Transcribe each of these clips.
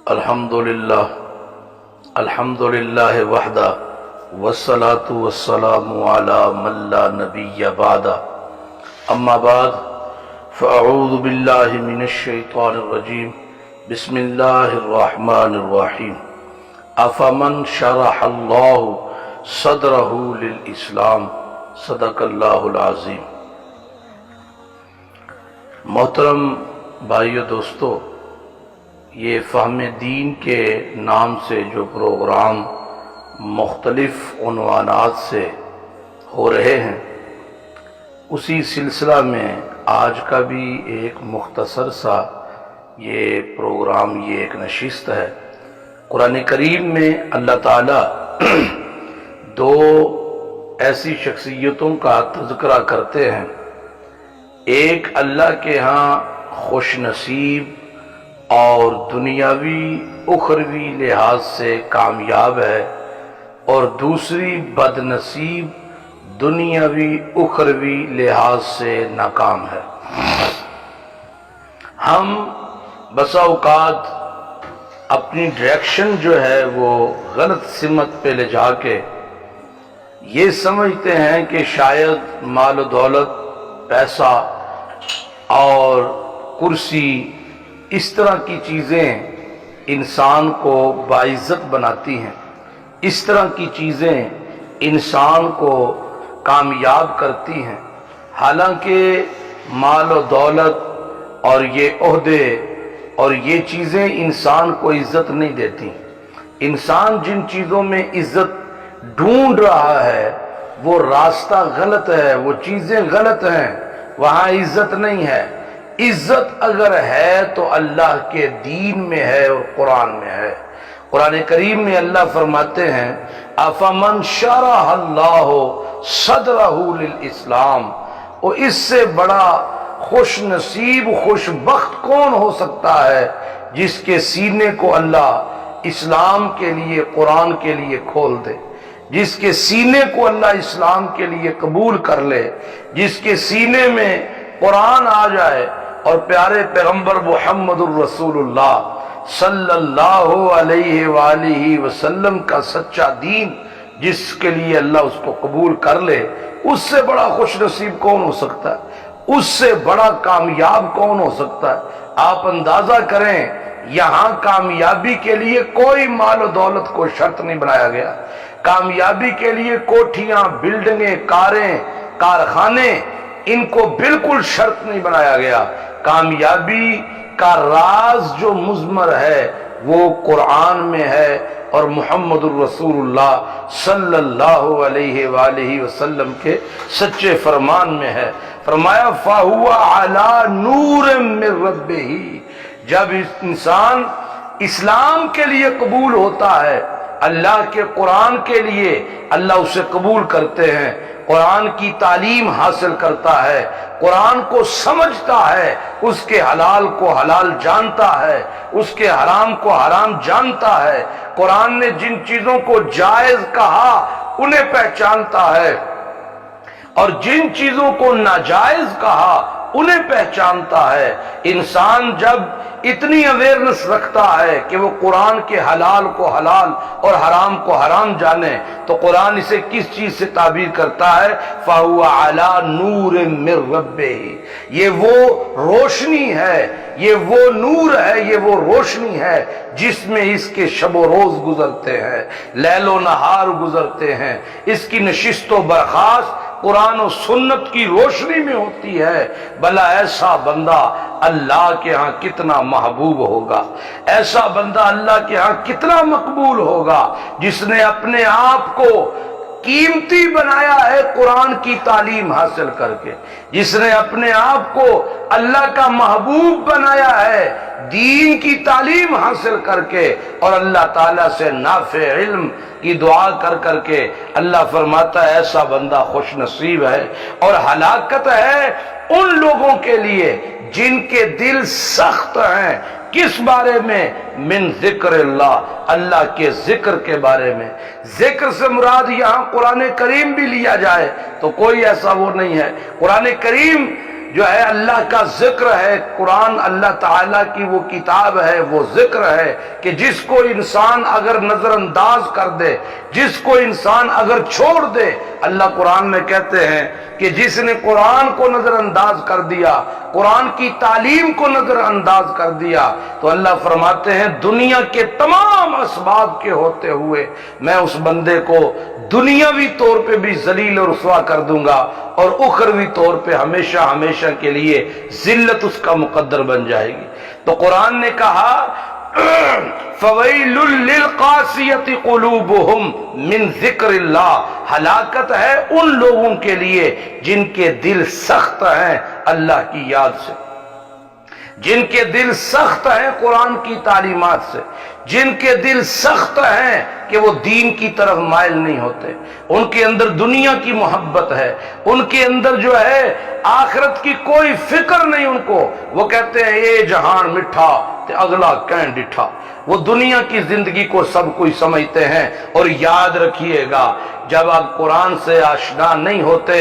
الحمدللہ وحدہ والصلاة والسلام علی من لا نبی بعدہ اما بعد فاعوذ باللہ من الشیطان الرجیم بسم اللہ الرحمن الرحیم افمن شرح اللہ صدرہ للاسلام صدق اللہ العظیم۔ محترم بھائیو دوستو، یہ فہم دین کے نام سے جو پروگرام مختلف عنوانات سے ہو رہے ہیں، اسی سلسلہ میں آج کا بھی ایک مختصر سا یہ پروگرام، یہ ایک نشست ہے۔ قرآن کریم میں اللہ تعالیٰ دو ایسی شخصیتوں کا تذکرہ کرتے ہیں، ایک اللہ کے ہاں خوش نصیب اور دنیاوی اخروی لحاظ سے کامیاب ہے، اور دوسری بد نصیب دنیاوی اخروی لحاظ سے ناکام ہے۔ ہم بسا اوقات اپنی ڈائریکشن جو ہے وہ غلط سمت پہ لے جا کے یہ سمجھتے ہیں کہ شاید مال و دولت، پیسہ اور کرسی، اس طرح کی چیزیں انسان کو باعزت بناتی ہیں، اس طرح کی چیزیں انسان کو کامیاب کرتی ہیں۔ حالانکہ مال و دولت اور یہ عہدے اور یہ چیزیں انسان کو عزت نہیں دیتی۔ انسان جن چیزوں میں عزت ڈھونڈ رہا ہے وہ راستہ غلط ہے، وہ چیزیں غلط ہیں، وہاں عزت نہیں ہے۔ عزت اگر ہے تو اللہ کے دین میں ہے اور قرآن میں ہے۔ قرآن کریم میں اللہ فرماتے ہیں افمن شرح اللہ صدرہ للاسلام، اور اس سے بڑا خوش نصیب، خوش بخت کون ہو سکتا ہے جس کے سینے کو اللہ اسلام کے لیے، قرآن کے لیے کھول دے، جس کے سینے کو اللہ اسلام کے لیے قبول کر لے، جس کے سینے میں قرآن آ جائے اور پیارے پیغمبر محمد الرسول اللہ صلی اللہ علیہ وآلہ وسلم کا سچا دین جس کے لیے اللہ اس کو قبول کر لے، اس سے بڑا خوش نصیب کون ہو سکتا ہے؟ اس سے بڑا کامیاب کون ہو سکتا ہے؟ آپ اندازہ کریں، یہاں کامیابی کے لیے کوئی مال و دولت کو شرط نہیں بنایا گیا۔ کامیابی کے لیے کوٹھیاں، بلڈنگیں، کاریں، کارخانے، ان کو بالکل شرط نہیں بنایا گیا۔ کامیابی کا راز جو مضمر ہے وہ قرآن میں ہے اور محمد الرسول اللہ صلی اللہ علیہ وآلہ وسلم کے سچے فرمان میں ہے۔ فرمایا فَهُوَ عَلَى نُورٍ مِّن رَبِّهِ، جب انسان اسلام کے لیے قبول ہوتا ہے، اللہ کے قرآن کے لیے اللہ اسے قبول کرتے ہیں، قرآن کی تعلیم حاصل کرتا ہے، قرآن کو سمجھتا ہے، اس کے حلال کو حلال جانتا ہے، اس کے حرام کو حرام جانتا ہے، قرآن نے جن چیزوں کو جائز کہا انہیں پہچانتا ہے اور جن چیزوں کو ناجائز کہا انہیں پہچانتا ہے۔ انسان جب اتنی اویئرنس رکھتا ہے کہ وہ قرآن کے حلال کو حلال اور حرام کو حرام جانے، تو قرآن اسے کس چیز سے تعبیر کرتا ہے؟ فَهُوَ عَلَى نُورٍ مِّن رَبِّهِ، یہ وہ روشنی ہے، یہ وہ نور ہے، یہ وہ روشنی ہے جس میں اس کے شب و روز گزرتے ہیں، لیل و نہار گزرتے ہیں، اس کی نشست و برخاست قرآن و سنت کی روشنی میں ہوتی ہے۔ بھلا ایسا بندہ اللہ کے ہاں کتنا محبوب ہوگا، ایسا بندہ اللہ کے ہاں کتنا مقبول ہوگا جس نے اپنے آپ کو قیمتی بنایا ہے قرآن کی تعلیم حاصل کر کے، جس نے اپنے آپ کو اللہ کا محبوب بنایا ہے دین کی تعلیم حاصل کر کے، اور اللہ تعالیٰ سے نافع علم کی دعا کر کر کے اللہ فرماتا ہے ایسا بندہ خوش نصیب ہے۔ اور ہلاکت ہے ان لوگوں کے لیے جن کے دل سخت ہیں، کس بارے میں؟ من ذکر اللہ، اللہ کے ذکر کے بارے میں۔ ذکر سے مراد یہاں قرآن کریم بھی لیا جائے تو کوئی ایسا وہ نہیں ہے۔ قرآن کریم جو ہے اللہ کا ذکر ہے، قرآن اللہ تعالیٰ کی وہ کتاب ہے، وہ ذکر ہے کہ جس کو انسان اگر نظر انداز کر دے، جس کو انسان اگر چھوڑ دے، اللہ قرآن میں کہتے ہیں کہ جس نے قرآن کو نظر انداز کر دیا، قرآن کی تعلیم کو نظر انداز کر دیا، تو اللہ فرماتے ہیں دنیا کے تمام اسباب کے ہوتے ہوئے میں اس بندے کو دنیاوی طور پہ بھی ذلیل اور رسوا کر دوں گا، اور اخروی طور پہ ہمیشہ ہمیشہ کے لیے ذلت اس کا مقدر بن جائے گی۔ تو قرآن نے کہا فَوَيْلٌ لِّلْقَاسِيَةِ قُلُوبُهُمْ مِن ذِكْرِ اللَّهِ، ہلاکت ہے ان لوگوں کے لیے جن کے دل سخت ہیں اللہ کی یاد سے، جن کے دل سخت ہیں قرآن کی تعلیمات سے، جن کے دل سخت ہیں کہ وہ دین کی طرف مائل نہیں ہوتے، ان کے اندر دنیا کی محبت ہے، ان کے اندر جو ہے آخرت کی کوئی فکر نہیں ان کو، وہ کہتے ہیں یہ جہان مٹھا تے اگلا کہیں ڈٹھا، وہ دنیا کی زندگی کو سب کوئی سمجھتے ہیں۔ اور یاد رکھیے گا جب آپ قرآن سے آشنا نہیں ہوتے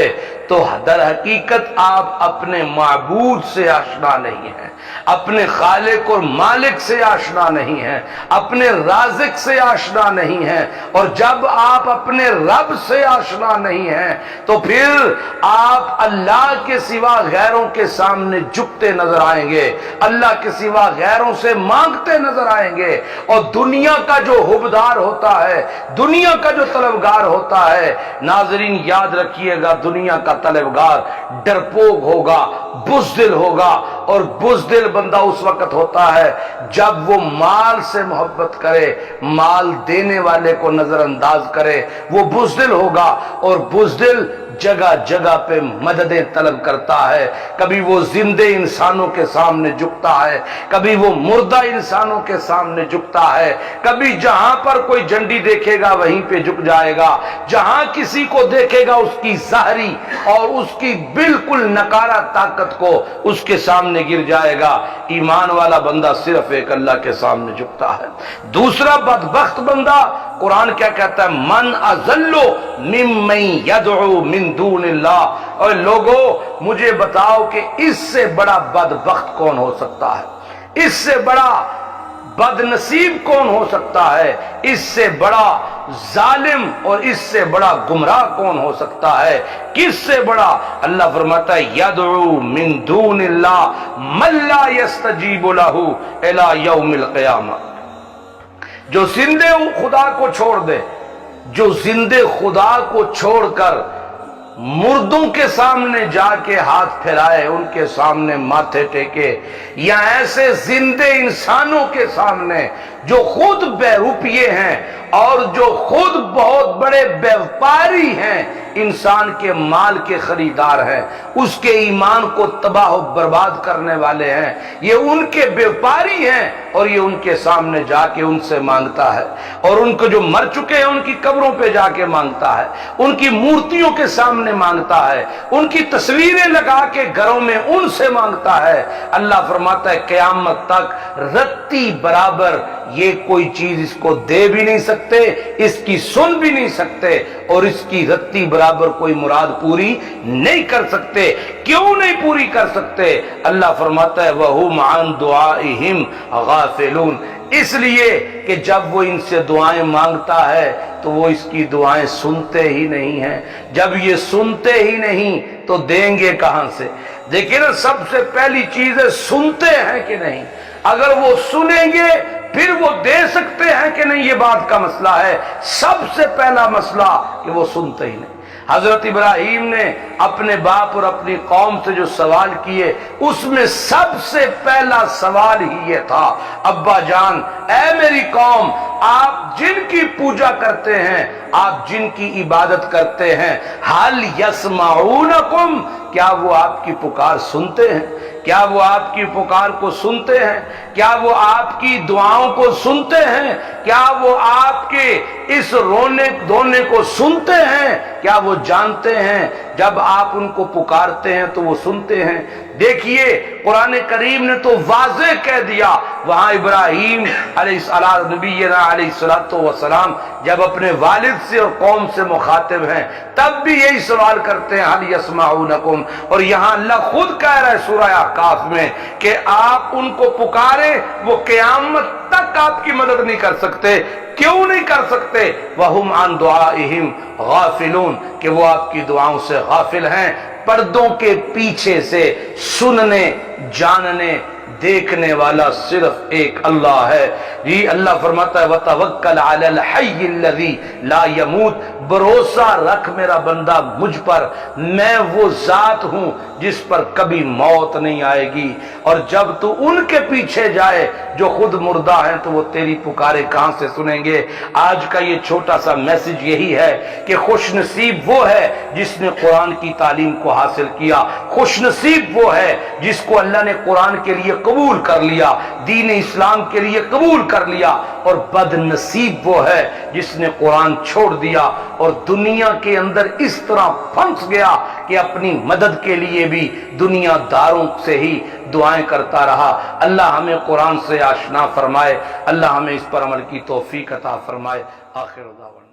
تو در حقیقت آپ اپنے معبود سے آشنا نہیں ہیں، اپنے خالق اور مالک سے آشنا نہیں ہیں، اپنے رازق سے آشنا نہیں ہیں، اور جب آپ اپنے رب سے آشنا نہیں ہیں تو پھر آپ اللہ کے سوا غیروں کے سامنے جھکتے نظر آئیں گے، اللہ کے سوا غیروں سے مانگتے نظر آئیں گے، اور دنیا کا جو حبدار ہوتا ہے، دنیا کا جو طلبگار ہوتا ہے، ناظرین یاد رکھیے گا دنیا کا طلبگار ڈرپوک ہوگا، بزدل ہوگا، اور بزدل بندہ اس وقت ہوتا ہے جب وہ مال سے محبت کرے، مال دینے والے کو نظر انداز کرے، وہ بزدل ہوگا، اور بزدل جگہ جگہ پہ مددیں طلب کرتا ہے، کبھی وہ زندے انسانوں کے سامنے جھکتا ہے، کبھی وہ مردہ انسانوں کے سامنے جھکتا ہے، کبھی جہاں پر کوئی جھنڈی دیکھے گا وہیں پہ جھک جائے گا، جہاں کسی کو دیکھے گا اس کی ظاہری اور اس کی بالکل نکارہ طاقت کو اس کے سامنے گر جائے گا۔ ایمان والا بندہ صرف ایک اللہ کے سامنے جھکتا ہے۔ دوسرا بدبخت بندہ، قرآن کیا کہتا ہے؟ من اضل ممن یدعو من دون اللہ۔ اور لوگوں مجھے بتاؤ کہ اس سے بڑا بدبخت کون ہو سکتا ہے؟ اس سے بڑا بد نصیب کون ہو سکتا ہے؟ اس سے بڑا ظالم اور اس سے بڑا گمراہ کون ہو سکتا ہے؟ کس سے بڑا؟ اللہ فرماتا ہے یدعو من دون اللہ من لا یستجیب لہ الی یوم القیامہ، جو زندے خدا کو چھوڑ دے، جو زندے خدا کو چھوڑ کر مردوں کے سامنے جا کے ہاتھ پھیلائے، ان کے سامنے ماتھے ٹیکے، یا ایسے زندے انسانوں کے سامنے جو خود بے روپیے ہیں اور جو خود بہت بڑے بیوپاری ہیں، انسان کے مال کے خریدار ہیں، اس کے ایمان کو تباہ و برباد کرنے والے ہیں، یہ ان کے بیوپاری ہیں، اور یہ ان کے سامنے جا کے ان سے مانگتا ہے، اور ان کو جو مر چکے ہیں ان کی قبروں پہ جا کے مانگتا ہے، ان کی مورتیوں کے سامنے مانگتا ہے، ان کی تصویریں لگا کے گھروں میں ان سے مانگتا ہے۔ اللہ فرماتا ہے قیامت تک رتی برابر یہ کوئی چیز اس کو دے بھی نہیں سکتے، اس کی سن بھی نہیں سکتے، اور اس کی رتی برابر کوئی مراد پوری نہیں کر سکتے۔ کیوں نہیں پوری کر سکتے؟ اللہ فرماتا ہے وَهُمْ عَنْ دُعَائِهِمْ غَافِلُونَ، اس لیے کہ جب وہ ان سے دعائیں مانگتا ہے تو وہ اس کی دعائیں سنتے ہی نہیں ہیں، جب یہ سنتے ہی نہیں تو دیں گے کہاں سے؟ دیکھیں نا، سب سے پہلی چیز ہے سنتے ہیں کہ نہیں۔ اگر وہ سنیں گے پھر وہ دے سکتے ہیں کہ نہیں، یہ بات کا مسئلہ ہے۔ سب سے پہلا مسئلہ کہ وہ سنتے ہی نہیں۔ حضرت ابراہیم نے اپنے باپ اور اپنی قوم سے جو سوال کیے، اس میں سب سے پہلا سوال ہی یہ تھا، ابا جان، اے میری قوم، آپ جن کی پوجا کرتے ہیں، آپ جن کی عبادت کرتے ہیں، حل یسمعونکم، کیا وہ آپ کی پکار سنتے ہیں؟ کیا وہ آپ کی پکار کو سنتے ہیں؟ کیا وہ آپ کی دعاؤں کو سنتے ہیں؟ کیا وہ آپ کے اس رونے دھونے کو سنتے ہیں؟ کیا وہ جانتے ہیں جب آپ ان کو پکارتے ہیں تو وہ سنتے ہیں؟ دیکھیے قرآن کریم نے تو واضح کہہ دیا وہاں ابراہیم نبینا علیہ السلام جب اپنے والد سے اور قوم سے مخاطب ہیں تب بھی یہی سوال کرتے ہیں هل يسمعونکم، اور یہاں اللہ خود کہہ رہا ہے سورہ احقاف میں کہ آپ ان کو پکاریں، وہ قیامت تک آپ کی مدد نہیں کر سکتے۔ کیوں نہیں کر سکتے؟ وَهُمْ عَنْ دُعَائِهِمْ غَافِلُونَ، کہ وہ آپ کی دعاؤں سے غافل ہیں، پردوں کے پیچھے سے سننے، جاننے، دیکھنے والا صرف ایک اللہ ہے۔ یہ اللہ فرماتا ہے وَتَوَكَّلْ عَلَى الْحَيِّ الَّذِي لَا يَمُوتُ، بھروسہ رکھ میرا بندہ مجھ پر، میں وہ ذات ہوں جس پر کبھی موت نہیں آئے گی۔ اور جب تو ان کے پیچھے جائے جو خود مردہ ہیں تو وہ تیری پکارے کہاں سے سنیں گے؟ آج کا یہ چھوٹا سا میسج یہی ہے کہ خوش نصیب وہ ہے جس نے قرآن کی تعلیم کو حاصل کیا، خوش نصیب وہ ہے جس کو اللہ نے قرآن کے لیے قبول کر لیا، دین اسلام کے لیے قبول کر لیا، اور بد نصیب وہ ہے جس نے قرآن چھوڑ دیا اور دنیا کے اندر اس طرح پھنس گیا کہ اپنی مدد کے لیے بھی دنیا داروں سے ہی دعائیں کرتا رہا۔ اللہ ہمیں قرآن سے آشنا فرمائے، اللہ ہمیں اس پر عمل کی توفیق عطا فرمائے۔ آخر دعوانا